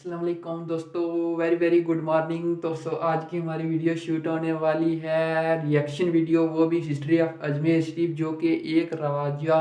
अस्सलाम वालेकुम दोस्तों, वेरी वेरी गुड मॉर्निंग दोस्तों। आज की हमारी वीडियो शूट होने वाली है रिएक्शन वीडियो, वो भी हिस्ट्री ऑफ अजमेर शरीफ, जो कि एक रवाजा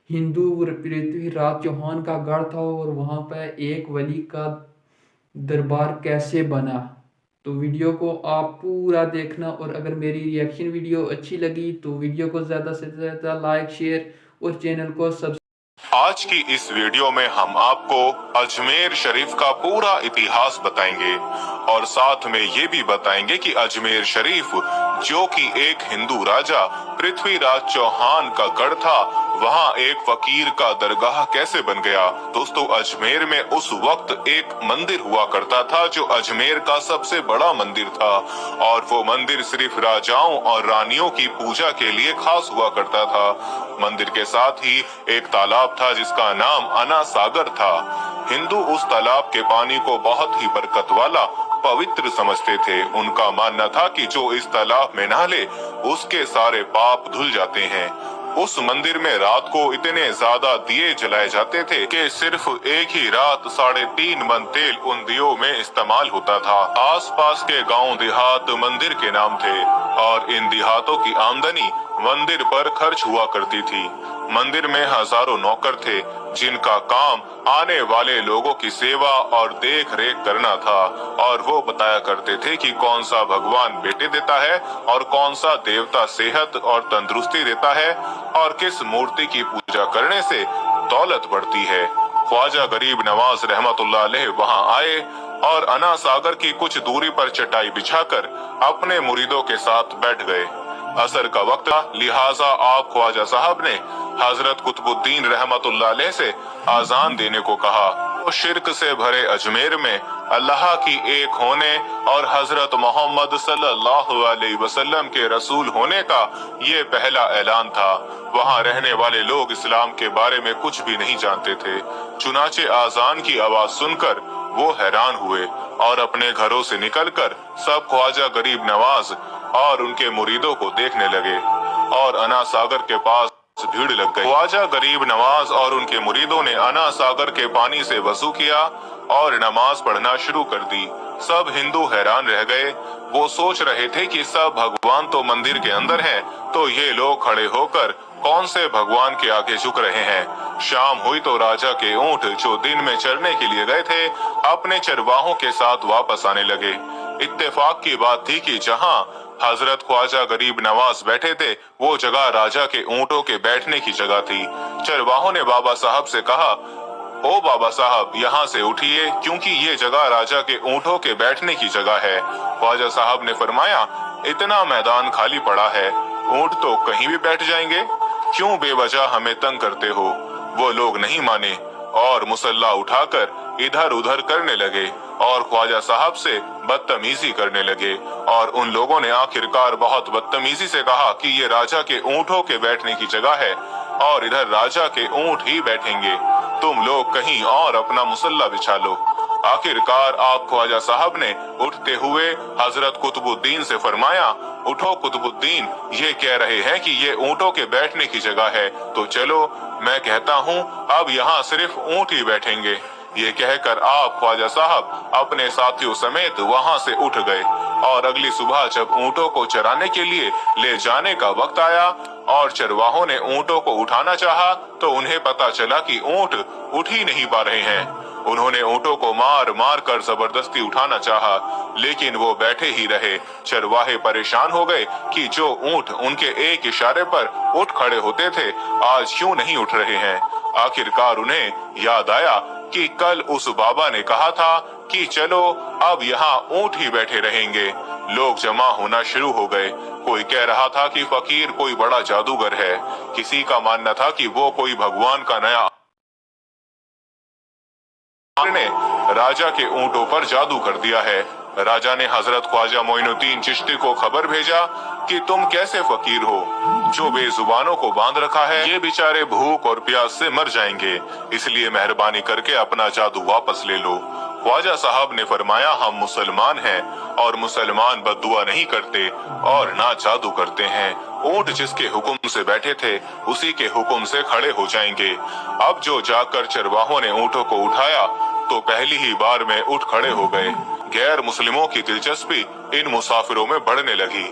हिंदू पृथ्वीराज चौहान का गढ़ था और वहाँ पर एक वली का दरबार कैसे बना। तो वीडियो को आप पूरा देखना, और अगर मेरी रिएक्शन वीडियो अच्छी लगी तो वीडियो को ज़्यादा से ज़्यादा लाइक शेयर और चैनल को सब्सक्राइब। आज की इस वीडियो में हम आपको अजमेर शरीफ का पूरा इतिहास बताएंगे और साथ में ये भी बताएंगे कि अजमेर शरीफ, जो कि एक हिंदू राजा पृथ्वीराज चौहान का गढ़ था, वहाँ एक फकीर का दरगाह कैसे बन गया। दोस्तों, अजमेर में उस वक्त एक मंदिर हुआ करता था जो अजमेर का सबसे बड़ा मंदिर था, और वो मंदिर सिर्फ राजाओं और रानियों की पूजा के लिए खास हुआ करता था। मंदिर के साथ ही एक तालाब था जिसका नाम अना सागर था। हिंदू उस तालाब के पानी को बहुत ही बरकत वाला, पवित्र समझते थे। उनका मानना था कि जो इस तालाब में नहा उसके सारे पाप धुल जाते हैं। उस मंदिर में रात को इतने ज्यादा दिए जलाए जाते थे कि सिर्फ एक ही रात 3.5 मन तेल उन दियों में इस्तेमाल होता था। आसपास के गांव देहात मंदिर के नाम थे और इन देहातों की आमदनी मंदिर पर खर्च हुआ करती थी। मंदिर में हजारों नौकर थे जिनका काम आने वाले लोगों की सेवा और देख रेख करना था, और वो बताया करते थे कि कौन सा भगवान बेटे देता है और कौन सा देवता सेहत और तंदुरुस्ती देता है, और किस मूर्ति की पूजा करने से दौलत बढ़ती है। ख्वाजा गरीब नवाज रहमतुल्लाह अलैह वहाँ आए और अना सागर की कुछ दूरी पर चटाई बिछाकर अपने मुरीदों के साथ बैठ गए। असर का वक्त था, लिहाजा आप ख्वाजा साहब ने हजरत कुतुबुद्दीन रहमतुल्लाह अलैह से आजान देने को कहा। वो शिर्क से भरे अजमेर में अल्लाह की एक होने और हजरत मोहम्मद सल्लल्लाहु अलैहि वसल्लम के रसूल होने का ये पहला ऐलान था। वहाँ रहने वाले लोग इस्लाम के बारे में कुछ भी नहीं जानते थे। चुनाचे आजान की आवाज सुनकर वो हैरान हुए और अपने घरों से निकलकर सब ख्वाजा गरीब नवाज और उनके मुरीदों को देखने लगे, और अना सागर के पास भीड़ लग गई। ख्वाजा गरीब नवाज और उनके मुरीदों ने अना सागर के पानी से वजू किया और नमाज पढ़ना शुरू कर दी। सब हिंदू हैरान रह गए। वो सोच रहे थे कि सब भगवान तो मंदिर के अंदर हैं, तो ये लोग खड़े होकर कौन से भगवान के आगे झुक रहे हैं। शाम हुई तो राजा के ऊंट, जो दिन में चरने के लिए गए थे, अपने चरवाहों के साथ वापस आने लगे। इत्तेफाक की बात थी कि जहाँ हजरत ख्वाजा गरीब नवाज बैठे थे, वो जगह राजा के ऊंटों के बैठने की जगह थी। चरवाहों ने बाबा साहब से कहा, ओ बाबा साहब, यहाँ से उठिए, क्योंकि ये जगह राजा के ऊंटों के बैठने की जगह है। ख्वाजा साहब ने फरमाया, इतना मैदान खाली पड़ा है, ऊंट तो कहीं भी बैठ जाएंगे, क्यों बेवजह हमें तंग करते हो। वो लोग नहीं माने और मुसल्ला उठाकर इधर उधर करने लगे और ख्वाजा साहब से बदतमीजी करने लगे, और उन लोगों ने आखिरकार बहुत बदतमीजी से कहा कि ये राजा के ऊंटों के बैठने की जगह है और इधर राजा के ऊंट ही बैठेंगे, तुम लोग कहीं और अपना मुसल्ला बिछा लो। आखिरकार आप ख्वाजा साहब ने उठते हुए हजरत कुतुबुद्दीन से फरमाया, उठो कुतुबुद्दीन, ये कह रहे हैं कि ये ऊंटों के बैठने की जगह है, तो चलो, मैं कहता हूँ अब यहाँ सिर्फ ऊंट ही बैठेंगे। ये कहकर आप ख्वाजा साहब अपने साथियों समेत वहाँ से उठ गए, और अगली सुबह जब ऊंटों को चराने के लिए ले जाने का वक्त आया और चरवाहों ने ऊंटों को उठाना चाहा, तो उन्हें पता चला कि ऊंट उठ ही नहीं पा रहे हैं। उन्होंने ऊंटों को मार मार कर जबरदस्ती उठाना चाहा, लेकिन वो बैठे ही रहे। चरवाहे परेशान हो गए कि जो ऊंट उनके एक इशारे पर उठ खड़े होते थे, आज क्यों नहीं उठ रहे हैं। आखिरकार उन्हें याद आया कि कल उस बाबा ने कहा था कि चलो अब यहाँ ऊंट ही बैठे रहेंगे। लोग जमा होना शुरू हो गए। कोई कह रहा था कि फकीर कोई बड़ा जादूगर है, किसी का मानना था कि वो कोई भगवान का नया ने राजा के ऊंटों पर जादू कर दिया है। राजा ने हजरत ख्वाजा मोइनुद्दीन चिश्ती को खबर भेजा कि तुम कैसे फकीर हो जो बेजुबानों को बांध रखा है, ये बेचारे भूख और प्यास से मर जाएंगे, इसलिए मेहरबानी करके अपना जादू वापस ले लो। ख्वाजा साहब ने फरमाया, हम मुसलमान हैं और मुसलमान बद्दुआ नहीं करते और ना जादू करते हैं। ऊंट जिसके हुक्म से बैठे थे उसी के हुक्म से खड़े हो जाएंगे। अब जो जाकर चरवाहों ने ऊंटों को उठाया, तो पहली ही बार में उठ खड़े हो गए। गैर मुस्लिमों की दिलचस्पी इन मुसाफिरों में बढ़ने लगी।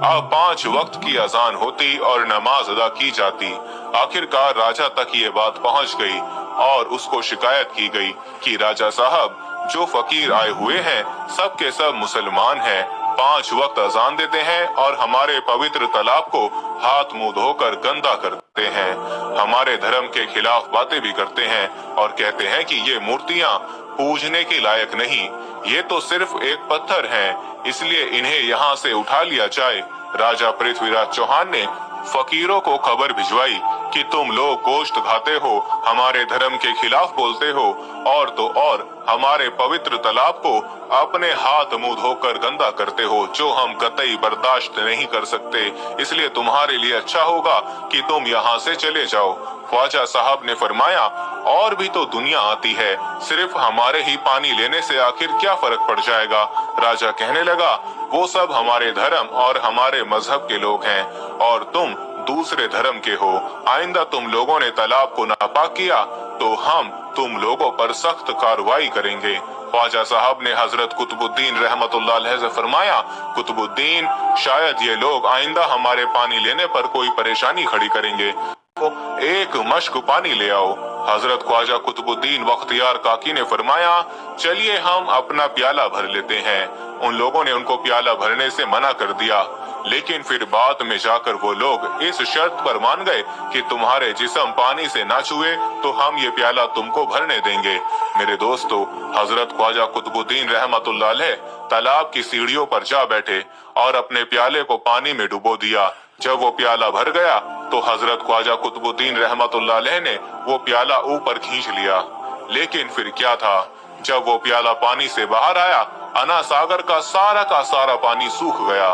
अब 5 वक्त की अजान होती और नमाज अदा की जाती। आखिरकार राजा तक ये बात पहुंच गई और उसको शिकायत की गई कि राजा साहब, जो फकीर आए हुए हैं सब के सब मुसलमान हैं, 5 वक्त अजान देते हैं और हमारे पवित्र तालाब को हाथ मुंह धोकर गंदा करते हैं, हमारे धर्म के खिलाफ बातें भी करते हैं और कहते हैं कि ये मूर्तियां पूजने के लायक नहीं, ये तो सिर्फ एक पत्थर हैं, इसलिए इन्हें यहाँ से उठा लिया जाए। राजा पृथ्वीराज चौहान ने फकीरों को खबर भिजवाई कि तुम लोग गोश्त खाते हो, हमारे धर्म के खिलाफ बोलते हो और तो और हमारे पवित्र तालाब को अपने हाथ मुंह धोकर गंदा करते हो, जो हम कतई बर्दाश्त नहीं कर सकते, इसलिए तुम्हारे लिए अच्छा होगा कि तुम यहाँ से चले जाओ। ख्वाजा साहब ने फरमाया, और भी तो दुनिया आती है, सिर्फ हमारे ही पानी लेने से आखिर क्या फर्क पड़ जाएगा। राजा कहने लगा, वो सब हमारे धर्म और हमारे मजहब के लोग हैं और तुम दूसरे धर्म के हो। आइंदा तुम लोगों ने तालाब को नापाक किया तो हम तुम लोगों पर सख्त कार्रवाई करेंगे। ख्वाजा साहब ने हजरत कुतुबुद्दीन रहमतुल्लाह अलैह से फरमाया, कुतुबुद्दीन, शायद ये लोग आइंदा हमारे पानी लेने पर कोई परेशानी खड़ी करेंगे, तो एक मश्क पानी ले आओ। हजरत ख्वाजा कुतुबुद्दीन बख्तियार काकी ने फरमाया, चलिए हम अपना प्याला भर लेते हैं। उन लोगों ने उनको प्याला भरने से मना कर दिया, लेकिन फिर बाद में जाकर वो लोग इस शर्त पर मान गए कि तुम्हारे जिस्म पानी से ना छुए तो हम ये प्याला तुमको भरने देंगे। मेरे दोस्तों, हजरत ख्वाजा कुतुबुद्दीन रहमतुल्लाह अलैह तालाब की सीढ़ियों पर जा बैठे और अपने प्याले को पानी में डुबो दिया। जब वो प्याला भर गया तो हजरत ख्वाजा कुतुबुद्दीन रहमतुल्लाह अलैह ने वो प्याला ऊपर खींच लिया। लेकिन फिर क्या था, जब वो प्याला पानी से बाहर आया, अना सागर का सारा पानी सूख गया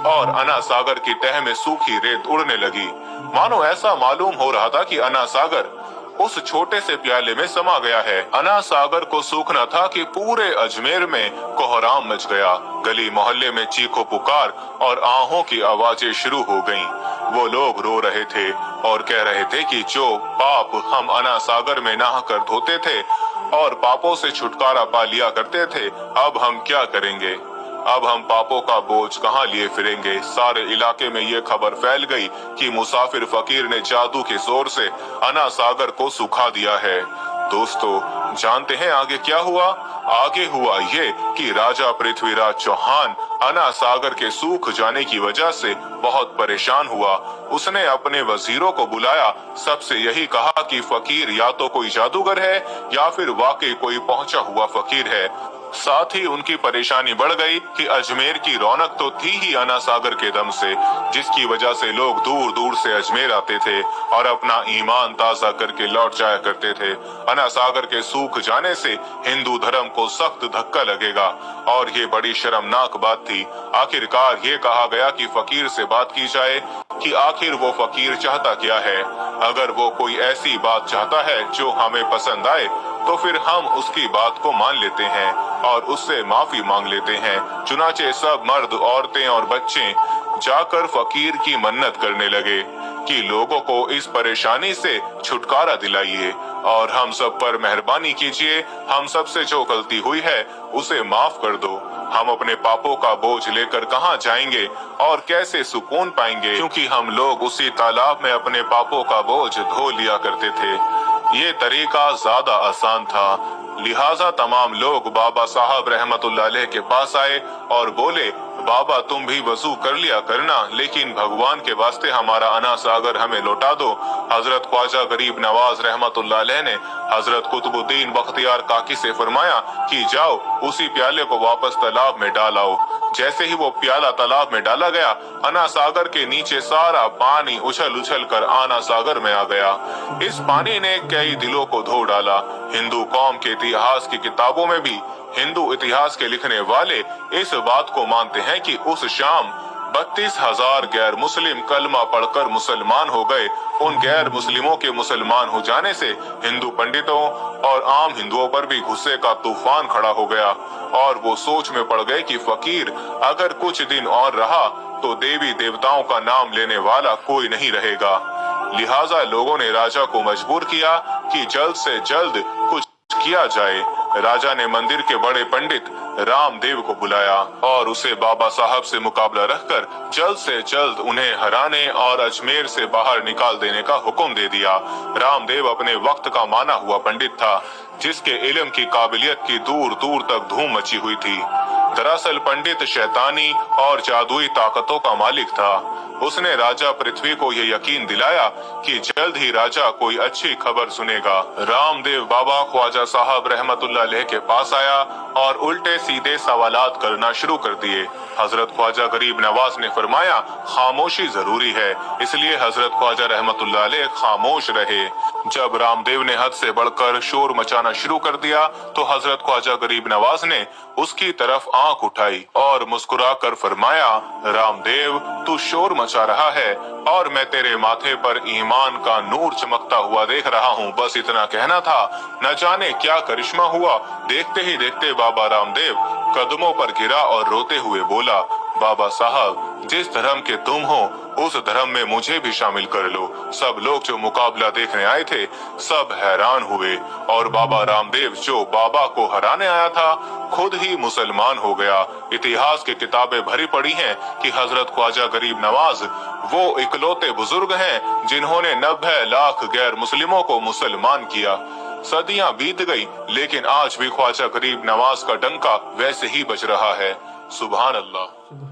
और अना सागर की तह में सूखी रेत उड़ने लगी। मानो ऐसा मालूम हो रहा था कि अना सागर उस छोटे से प्याले में समा गया है। अना सागर को सूखना था कि पूरे अजमेर में कोहराम मच गया। गली मोहल्ले में चीखो पुकार और आहों की आवाजें शुरू हो गईं। वो लोग रो रहे थे और कह रहे थे कि जो पाप हम अना सागर में नहा कर धोते थे और पापों से छुटकारा पा लिया करते थे, अब हम क्या करेंगे, अब हम पापों का बोझ कहाँ लिए फिरेंगे। सारे इलाके में ये खबर फैल गई कि मुसाफिर फकीर ने जादू के जोर से अना सागर को सुखा दिया है। दोस्तों, जानते हैं आगे क्या हुआ? आगे हुआ ये कि राजा पृथ्वीराज चौहान अना सागर के सूख जाने की वजह से बहुत परेशान हुआ। उसने अपने वजीरों को बुलाया, सबसे यही कहा कि फकीर या तो कोई जादूगर है या फिर वाकई कोई पहुंचा हुआ फकीर है। साथ ही उनकी परेशानी बढ़ गई कि अजमेर की रौनक तो थी ही अना सागर के दम से, जिसकी वजह से लोग दूर दूर से अजमेर आते थे और अपना ईमान ताजा करके लौट जाया करते थे। अना सागर के सूख जाने से हिंदू धर्म को सख्त धक्का लगेगा और ये बड़ी शर्मनाक बात थी। आखिरकार ये कहा गया कि फकीर से बात की जाए कि आखिर वो फकीर चाहता क्या है। अगर वो कोई ऐसी बात चाहता है जो हमें पसंद आए तो फिर हम उसकी बात को मान लेते हैं और उससे माफी मांग लेते हैं। चुनाचे सब मर्द, औरतें और बच्चे जाकर फकीर की मन्नत करने लगे कि लोगों को इस परेशानी से छुटकारा दिलाइए और हम सब पर मेहरबानी कीजिए, हम सब से जो गलती हुई है उसे माफ कर दो। हम अपने पापों का बोझ लेकर कहाँ जाएंगे और कैसे सुकून पाएंगे, क्योंकि हम लोग उसी तालाब में अपने पापों का बोझ धो लिया करते थे। ये तरीका ज्यादा आसान था। लिहाजा तमाम लोग बाबा साहब रहमतुल्लाह अलैह के पास आए और बोले, बाबा तुम भी वजू कर लिया करना, लेकिन भगवान के वास्ते हमारा अना सागर हमें लौटा दो। हजरत ख्वाजा गरीब नवाज रहमतुल्लाह अलैह ने हजरत कुतुबुद्दीन बख्तियार काकी से फरमाया कि जाओ उसी प्याले को वापस तालाब में डाल आओ। जैसे ही वो प्याला तालाब में डाला गया, अना सागर के नीचे सारा पानी उछल उछल कर आना सागर में आ गया। इस पानी ने कई दिलों को धो डाला। हिंदू कौम के इतिहास की किताबों में भी हिंदू इतिहास के लिखने वाले इस बात को मानते हैं कि उस शाम 32,000 गैर मुस्लिम कलमा पढ़कर मुसलमान हो गए। उन गैर मुस्लिमों के मुसलमान हो जाने से हिंदू पंडितों और आम हिंदुओं पर भी गुस्से का तूफान खड़ा हो गया और वो सोच में पड़ गए कि फकीर अगर कुछ दिन और रहा तो देवी देवताओं का नाम लेने वाला कोई नहीं रहेगा। लिहाजा लोगों ने राजा को मजबूर किया कि जल्द से जल्द कुछ किया जाए। राजा ने मंदिर के बड़े पंडित रामदेव को बुलाया और उसे बाबा साहब से मुकाबला रखकर जल्द से जल्द उन्हें हराने और अजमेर से बाहर निकाल देने का हुक्म दे दिया। रामदेव अपने वक्त का माना हुआ पंडित था, जिसके इल्म की काबिलियत की दूर दूर तक धूम मची हुई थी। दरअसल पंडित शैतानी और जादुई ताकतों का मालिक था। उसने राजा पृथ्वी को यह यकीन दिलाया कि जल्द ही राजा कोई अच्छी खबर सुनेगा। रामदेव बाबा ख्वाजा साहब रहमतुल्लाह अलैह के पास आया और उल्टे सीधे सवालात करना शुरू कर दिए। हजरत ख्वाजा गरीब नवाज ने फरमाया, खामोशी जरूरी है, इसलिए हजरत ख्वाजा रहमतुल्लाह अलैह खामोश रहे। जब रामदेव ने हद से बढ़कर शोर मचाना शुरू कर दिया तो हजरत ख्वाजा गरीब नवाज ने उसकी तरफ आंख उठाई और मुस्कुरा कर फरमाया, रामदेव तू शोर मचा रहा है और मैं तेरे माथे पर ईमान का नूर चमकता हुआ देख रहा हूँ। बस इतना कहना था। न जाने क्या करिश्मा हुआ, देखते ही देखते बाबा रामदेव कदमों पर गिरा और रोते हुए बोला, बाबा साहब जिस धर्म के तुम हो उस धर्म में मुझे भी शामिल कर लो। सब लोग जो मुकाबला देखने आए थे सब हैरान हुए और बाबा रामदेव जो बाबा को हराने आया था खुद ही मुसलमान हो गया। इतिहास की किताबें भरी पड़ी हैं कि हजरत ख्वाजा गरीब नवाज वो इकलौते बुजुर्ग हैं जिन्होंने 90 लाख गैर मुस्लिमों को मुसलमान किया। सदियां बीत गई लेकिन आज भी ख्वाजा गरीब नवाज का डंका वैसे ही बज रहा है। सुभान अल्लाह।